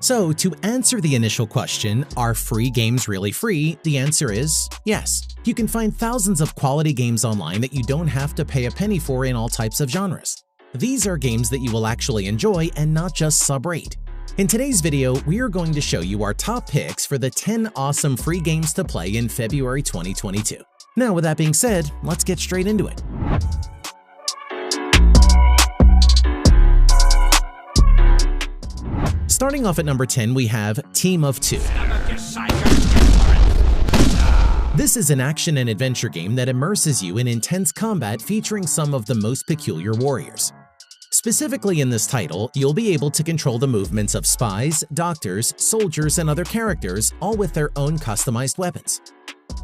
So, to answer the initial question, are free games really free? The answer is yes. You can find thousands of quality games online that you don't have to pay a penny for in all types of genres. These are games that you will actually enjoy and not just sub-rate. In today's video, we are going to show you our top picks for the 10 awesome free games to play in February 2022. Now, with that being said, let's get straight into it. Starting off at number 10, we have Team of Two. This is an action and adventure game that immerses you in intense combat featuring some of the most peculiar warriors. Specifically in this title, you'll be able to control the movements of spies, doctors, soldiers, and other characters, all with their own customized weapons.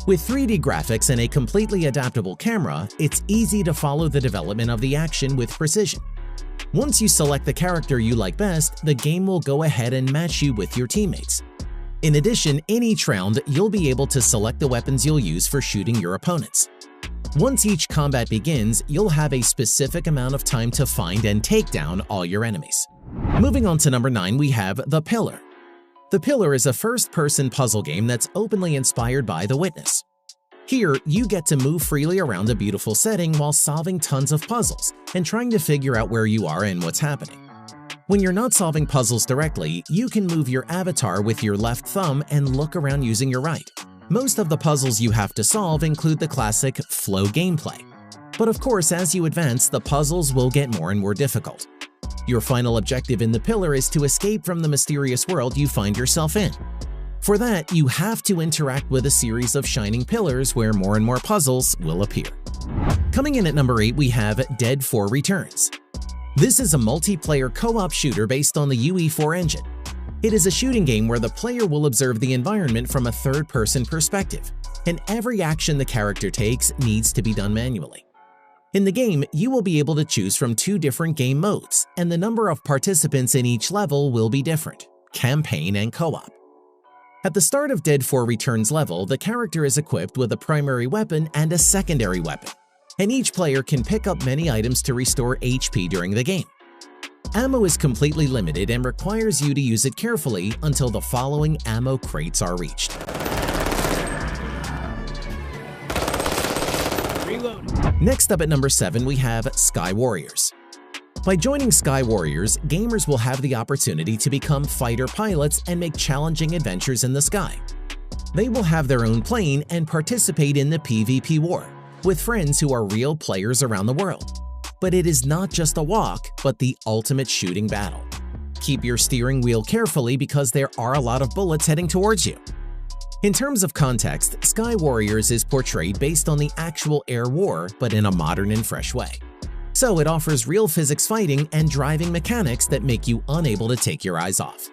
With 3D graphics and a completely adaptable camera, it's easy to follow the development of the action with precision. Once you select the character you like best, the game will go ahead and match you with your teammates. In addition, in each round, you'll be able to select the weapons you'll use for shooting your opponents. Once each combat begins, you'll have a specific amount of time to find and take down all your enemies. Moving on to number 9, we have The Pillar. The Pillar is a first-person puzzle game that's openly inspired by The Witness. Here, you get to move freely around a beautiful setting while solving tons of puzzles and trying to figure out where you are and what's happening. When you're not solving puzzles directly, you can move your avatar with your left thumb and look around using your right. Most of the puzzles you have to solve include the classic flow gameplay. But of course, as you advance, the puzzles will get more and more difficult. Your final objective in The Pillar is to escape from the mysterious world you find yourself in. For that, you have to interact with a series of shining pillars where more and more puzzles will appear. Coming in at number 8, we have Dead 4 Returns. This is a multiplayer co-op shooter based on the UE4 engine. It is a shooting game where the player will observe the environment from a third-person perspective, and every action the character takes needs to be done manually. In the game, you will be able to choose from 2 different game modes, and the number of participants in each level will be different: campaign and co-op. At the start of Dead 4 Returns level, the character is equipped with a primary weapon and a secondary weapon, and each player can pick up many items to restore HP during the game. Ammo is completely limited and requires you to use it carefully until the following ammo crates are reached. Reload. Next up at number 7, we have Sky Warriors. By joining Sky Warriors, gamers will have the opportunity to become fighter pilots and make challenging adventures in the sky. They will have their own plane and participate in the PvP war, with friends who are real players around the world. But it is not just a walk, but the ultimate shooting battle. Keep your steering wheel carefully because there are a lot of bullets heading towards you. In terms of context, Sky Warriors is portrayed based on the actual air war, but in a modern and fresh way. So it offers real physics fighting and driving mechanics that make you unable to take your eyes off.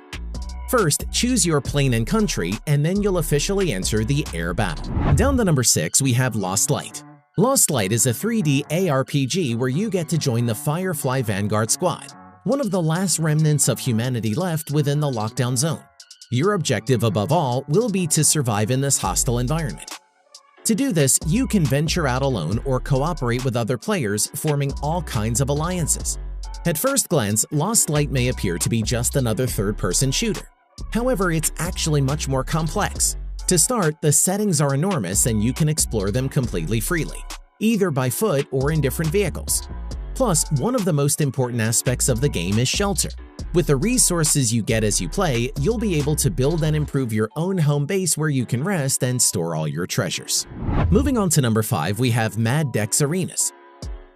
First, choose your plane and country, and then you'll officially enter the air battle. Down to number 6, we have Lost Light. Lost Light is a 3D ARPG where you get to join the Firefly Vanguard Squad, one of the last remnants of humanity left within the lockdown zone. Your objective above all will be to survive in this hostile environment. To do this, you can venture out alone or cooperate with other players, forming all kinds of alliances. At first glance, Lost Light may appear to be just another third-person shooter. However, it's actually much more complex. To start, the settings are enormous and you can explore them completely freely, either by foot or in different vehicles. Plus, one of the most important aspects of the game is shelter. With the resources you get as you play, you'll be able to build and improve your own home base where you can rest and store all your treasures. Moving on to number 5, we have Mad Dex Arenas.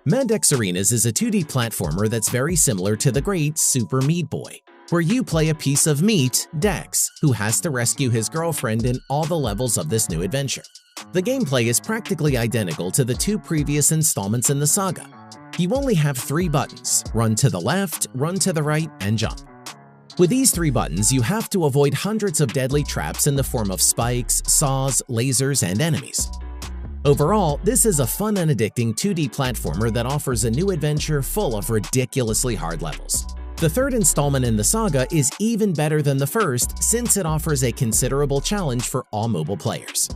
Mad Dex Arenas is a 2D platformer that's very similar to the great Super Meat Boy, where you play a piece of meat, Dex, who has to rescue his girlfriend in all the levels of this new adventure. The gameplay is practically identical to the 2 previous installments in the saga. You only have 3 buttons: run to the left, run to the right, and jump. With these 3 buttons, you have to avoid hundreds of deadly traps in the form of spikes, saws, lasers, and enemies. Overall, this is a fun and addicting 2D platformer that offers a new adventure full of ridiculously hard levels. The 3rd installment in the saga is even better than the 1st since it offers a considerable challenge for all mobile players.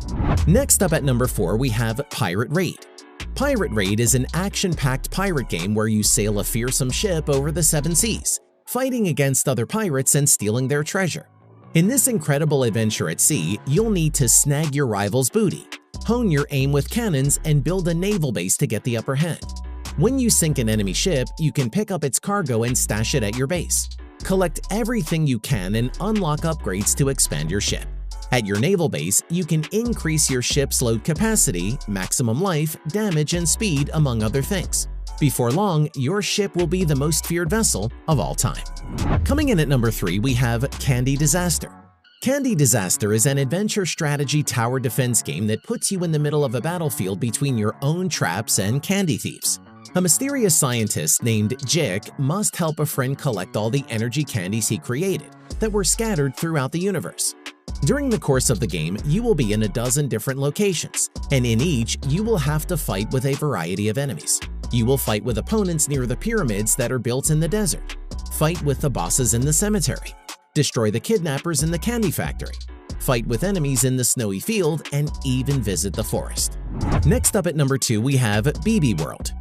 Next up at number 4, we have Pirate Raid. Pirate Raid is an action-packed pirate game where you sail a fearsome ship over the 7 seas, fighting against other pirates and stealing their treasure. In this incredible adventure at sea, you'll need to snag your rival's booty, hone your aim with cannons, and build a naval base to get the upper hand. When you sink an enemy ship, you can pick up its cargo and stash it at your base. Collect everything you can and unlock upgrades to expand your ship. At your naval base, you can increase your ship's load capacity, maximum life, damage, and speed, among other things. Before long, your ship will be the most feared vessel of all time. Coming in at number 3, we have Candy Disaster. Candy Disaster is an adventure strategy tower defense game that puts you in the middle of a battlefield between your own traps and candy thieves. A mysterious scientist named Jick must help a friend collect all the energy candies he created that were scattered throughout the universe. During the course of the game, you will be in a dozen different locations, and in each, you will have to fight with a variety of enemies. You will fight with opponents near the pyramids that are built in the desert, fight with the bosses in the cemetery, destroy the kidnappers in the candy factory, fight with enemies in the snowy field, and even visit the forest. Next up at number 2, we have BB World.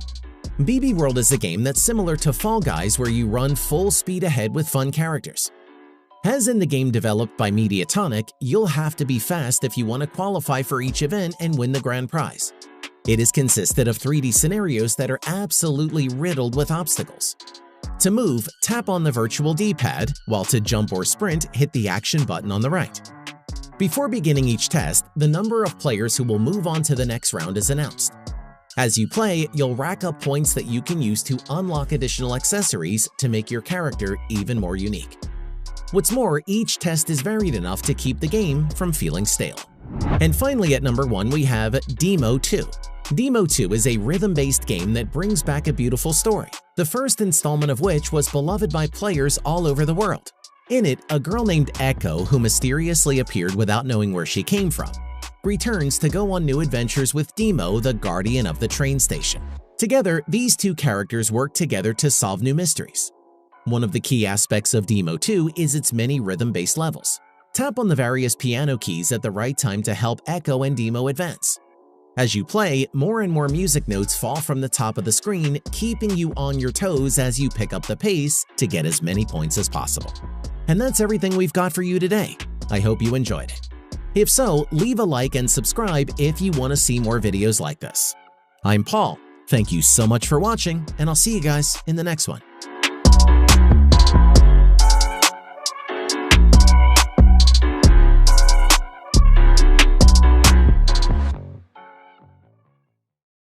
BB World is a game that's similar to Fall Guys, where you run full speed ahead with fun characters. As in the game developed by Mediatonic, you'll have to be fast if you want to qualify for each event and win the grand prize. It is consisted of 3D scenarios that are absolutely riddled with obstacles. To move, tap on the virtual D-pad, while to jump or sprint, hit the action button on the right. Before beginning each test, the number of players who will move on to the next round is announced. As you play, you'll rack up points that you can use to unlock additional accessories to make your character even more unique. What's more, each test is varied enough to keep the game from feeling stale. And finally at number 1, we have Demo 2. Demo 2 is a rhythm-based game that brings back a beautiful story, the first installment of which was beloved by players all over the world. In it, a girl named Echo, who mysteriously appeared without knowing where she came from, returns to go on new adventures with Demo, the guardian of the train station. Together, these two characters work together to solve new mysteries. One of the key aspects of Demo 2 is its many rhythm-based levels. Tap on the various piano keys at the right time to help Echo and Demo advance. As you play, more and more music notes fall from the top of the screen, keeping you on your toes as you pick up the pace to get as many points as possible. And that's everything we've got for you today. I hope you enjoyed it. If so, leave a like and subscribe if you want to see more videos like this. I'm Paul. Thank you so much for watching, and I'll see you guys in the next one.